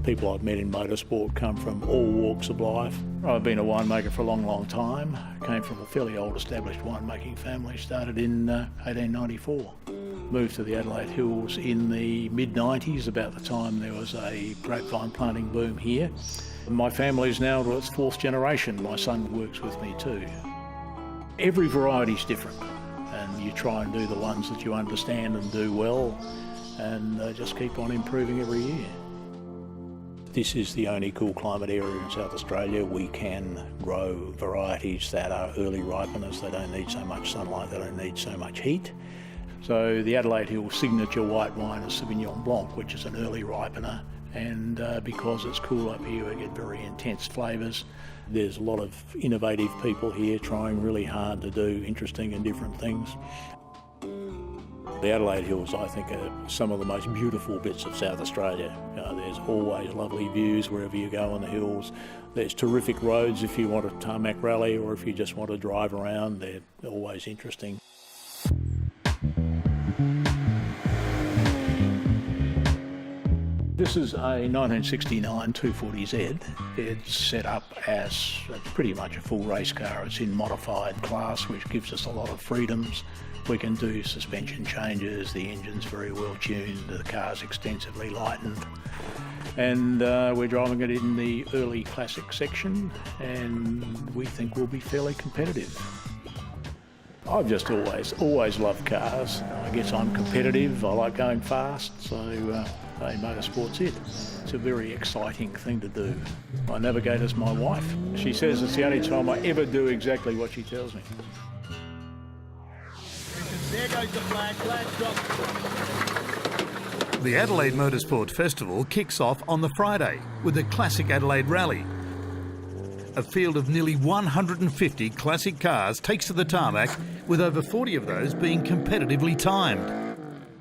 People I've met in motorsport come from all walks of life. I've been a winemaker for a long, long time. Came from a fairly old established winemaking family, started in 1894. Moved to the Adelaide Hills in the mid-90s, about the time there was a grapevine planting boom here. My family's now to its fourth generation. My son works with me too. Every variety's different, and you try and do the ones that you understand and do well, and just keep on improving every year. This is the only cool climate area in South Australia. We can grow varieties that are early ripeners. They don't need so much sunlight, they don't need so much heat. So the Adelaide Hills signature white wine is Sauvignon Blanc, which is an early ripener. And because it's cool up here, we get very intense flavours. There's a lot of innovative people here trying really hard to do interesting and different things. The Adelaide Hills, I think, are some of the most beautiful bits of South Australia. There's always lovely views wherever you go on the hills. There's terrific roads if you want a tarmac rally, or if you just want to drive around, they're always interesting. This is a 1969 240Z. It's set up as pretty much a full race car. It's in modified class, which gives us a lot of freedoms. We can do suspension changes, the engine's very well tuned, the car's extensively lightened. And we're driving it in the early classic section, and we think we'll be fairly competitive. I've just always loved cars. I guess I'm competitive, I like going fast, so motorsport's it. It's a very exciting thing to do. My navigator's my wife. She says it's the only time I ever do exactly what she tells me. There goes the flag dropped. The Adelaide Motorsport Festival kicks off on the Friday with the Classic Adelaide Rally. A field of nearly 150 classic cars takes to the tarmac, with over 40 of those being competitively timed.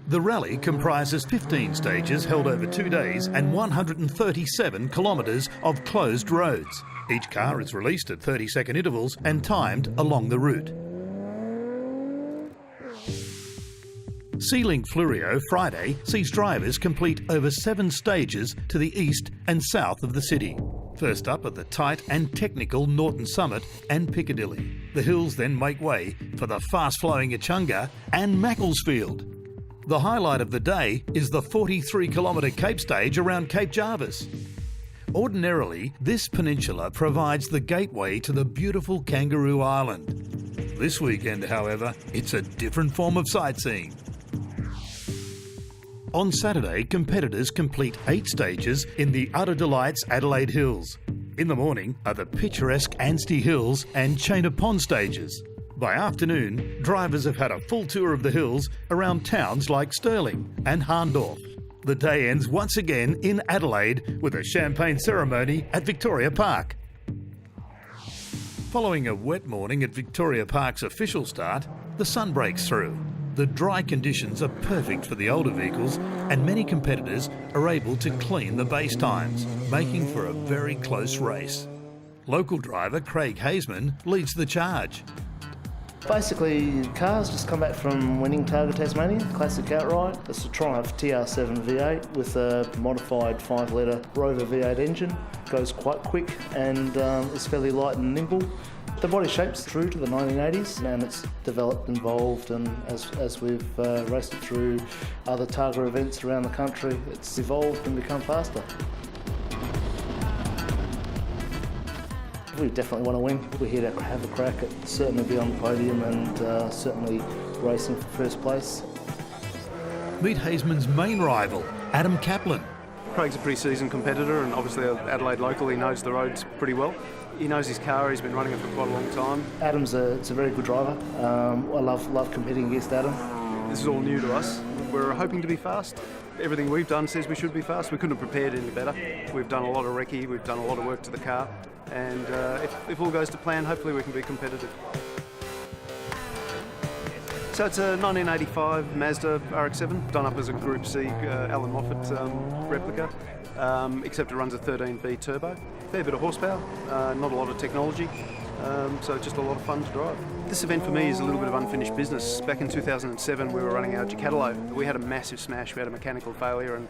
The rally comprises 15 stages held over 2 days and 137 kilometres of closed roads. Each car is released at 30-second intervals and timed along the route. Sealing Flurio Friday sees drivers complete over 7 stages to the east and south of the city. First up are the tight and technical Norton Summit and Piccadilly. The hills then make way for the fast-flowing Echunga and Macclesfield. The highlight of the day is the 43-kilometre Cape stage around Cape Jarvis. Ordinarily, this peninsula provides the gateway to the beautiful Kangaroo Island. This weekend, however, it's a different form of sightseeing. On Saturday, competitors complete 8 stages in the Utter Delights Adelaide Hills. In the morning are the picturesque Anstey Hills and Chainer Pond stages. By afternoon, drivers have had a full tour of the hills around towns like Stirling and Harndorf. The day ends once again in Adelaide with a champagne ceremony at Victoria Park. Following a wet morning at Victoria Park's official start, the sun breaks through. The dry conditions are perfect for the older vehicles, and many competitors are able to clean the base times, making for a very close race. Local driver Craig Haseman leads the charge. Basically, cars just come back from winning Targa Tasmania, classic outright. It's a Triumph TR7 V8 with a modified 5-litre Rover V8 engine. Goes quite quick and is fairly light and nimble. The body shape's true to the 1980s, and it's developed and evolved, and as we've raced it through other Targa events around the country, it's evolved and become faster. We definitely want to win. We're here to have a crack at certainly be on the podium and certainly racing for first place. Meet Haseman's main rival, Adam Kaplan. Craig's a pretty seasoned competitor, and obviously Adelaide local, he knows the roads pretty well. He knows his car, he's been running it for quite a long time. Adam's a very good driver. I love competing against Adam. This is all new to us. We're hoping to be fast. Everything we've done says we should be fast. We couldn't have prepared any better. We've done a lot of recce, we've done a lot of work to the car, and if all goes to plan, hopefully we can be competitive. So it's a 1985 Mazda RX-7, done up as a Group C Alan Moffat replica, except it runs a 13B turbo. Fair bit of horsepower, not a lot of technology. So it's just a lot of fun to drive. This event for me is a little bit of unfinished business. Back in 2007 we were running our Adelaide. We had a massive smash, we had a mechanical failure and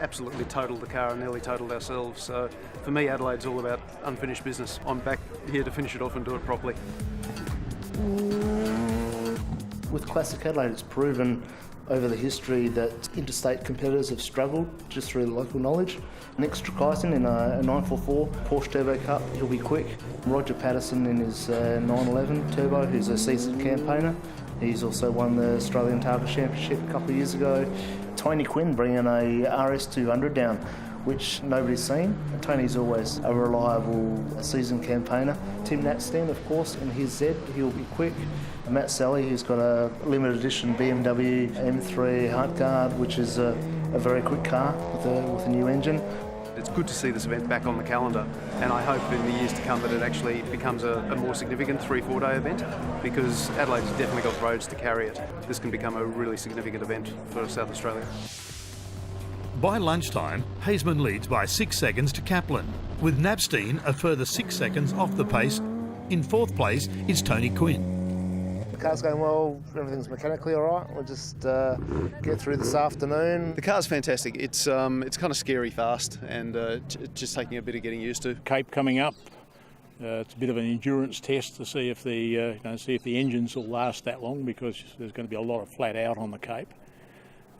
absolutely totaled the car and nearly totaled ourselves. So for me Adelaide's all about unfinished business. I'm back here to finish it off and do it properly. With Classic Adelaide, it's proven over the history that interstate competitors have struggled just through the local knowledge. Nick Strakaisen in a 944 Porsche Turbo Cup, he'll be quick. Roger Patterson in his 911 Turbo, who's a seasoned campaigner. He's also won the Australian Targa Championship a couple of years ago. Tony Quinn bringing a RS200 down, which nobody's seen. Tony's always a reliable seasoned campaigner. Tim Natstan, of course, in his Z, he'll be quick. Matt Sally, who's got a limited edition BMW M3 Heartguard, which is a very quick car with a new engine. It's good to see this event back on the calendar, and I hope in the years to come that it actually becomes a more significant 3-4 day event, because Adelaide's definitely got roads to carry it. This can become a really significant event for South Australia. By lunchtime, Haseman leads by 6 seconds to Kaplan, with Napstein a further 6 seconds off the pace. In fourth place is Tony Quinn. The car's going well, everything's mechanically all right. We'll just get through this afternoon. The car's fantastic. It's kind of scary fast, and just taking a bit of getting used to. Cape coming up. It's a bit of an endurance test to see if the engines will last that long, because there's going to be a lot of flat out on the Cape.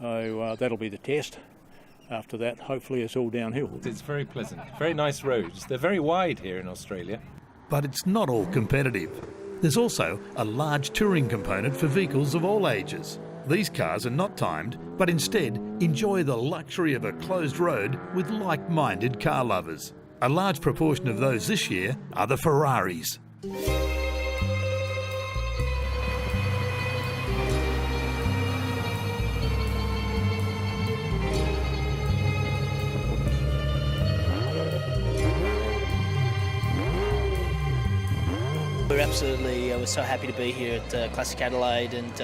So that'll be the test. After that, hopefully it's all downhill. It's very pleasant. Very nice roads. They're very wide here in Australia. But it's not all competitive. There's also a large touring component for vehicles of all ages. These cars are not timed, but instead enjoy the luxury of a closed road with like-minded car lovers. A large proportion of those this year are the Ferraris. We're so happy to be here at Classic Adelaide, and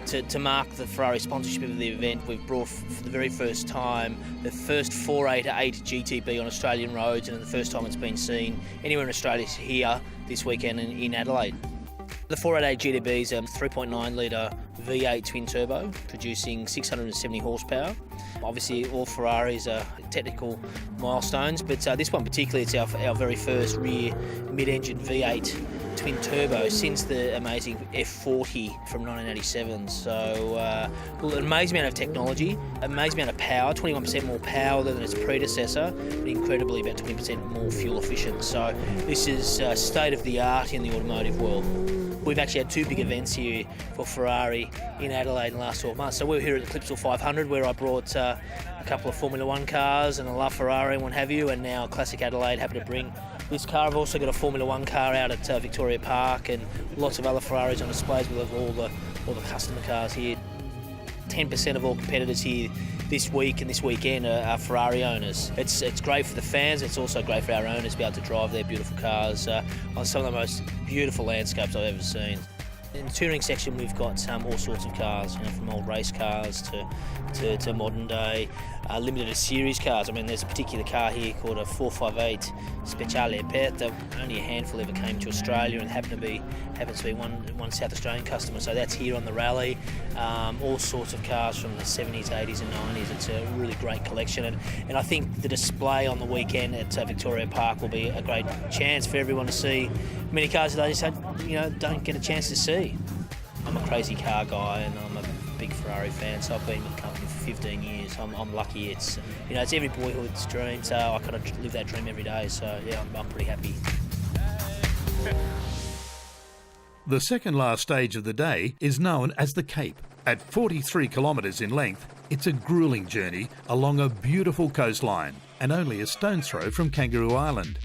to mark the Ferrari sponsorship of the event, we've brought for the very first time the first 488 GTB on Australian roads, and the first time it's been seen anywhere in Australia here this weekend in Adelaide. The 488 GTB is a 3.9 litre V8 twin turbo producing 670 horsepower. Obviously all Ferraris are technical milestones, but this one particularly, it's our very first rear mid-engine V8 twin turbo since the amazing F40 from 1987. So an amazing amount of technology, amazing amount of power, 21% more power than its predecessor, but incredibly about 20% more fuel efficient. So this is state of the art in the automotive world. We've actually had two big events here for Ferrari in Adelaide in the last 12 months. So we were here at the Clipsal 500, where I brought a couple of Formula One cars and a La Ferrari and what have you, and now Classic Adelaide happy to bring this car. I've also got a Formula One car out at Victoria Park, and lots of other Ferraris on displays. We have all the customer cars here. 10% of all competitors here this week and this weekend are Ferrari owners. It's great for the fans. It's also great for our owners to be able to drive their beautiful cars on some of the most beautiful landscapes I've ever seen. In the touring section, we've got all sorts of cars, from old race cars to modern day limited series cars. I mean, there's a particular car here called a 458 Speciale Aperta. Only a handful ever came to Australia, and happens to be one South Australian customer. So that's here on the rally. All sorts of cars from the 70s, 80s, and 90s. It's a really great collection, and I think the display on the weekend at Victoria Park will be a great chance for everyone to see many cars that they just don't get a chance to see. I'm a crazy car guy, and I'm a big Ferrari fan, so I've been with the company for 15 years. I'm lucky. It's every boyhood's dream, so I kind of live that dream every day. So yeah, I'm pretty happy. The second last stage of the day is known as the Cape. At 43 kilometres in length, it's a gruelling journey along a beautiful coastline and only a stone's throw from Kangaroo Island.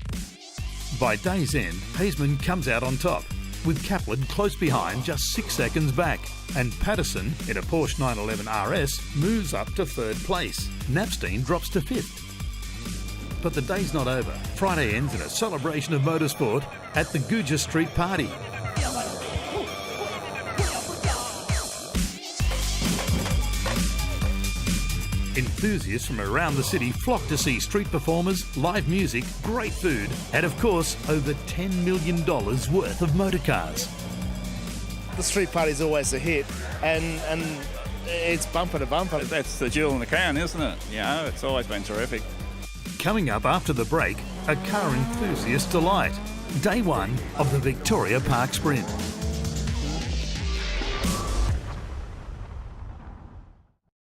By day's end, Haseman comes out on top, with Kaplan close behind, just 6 seconds back, and Patterson, in a Porsche 911 RS, moves up to third place. Napstein drops to fifth. But the day's not over. Friday ends in a celebration of motorsport at the Guja Street Party. Enthusiasts from around the city flock to see street performers, live music, great food, and of course, over $10 million worth of motorcars. The street party's always a hit, and it's bumper to bumper. That's the jewel in the crown, isn't it? You know, it's always been terrific. Coming up after the break, a car enthusiast delight. Day one of the Victoria Park Sprint.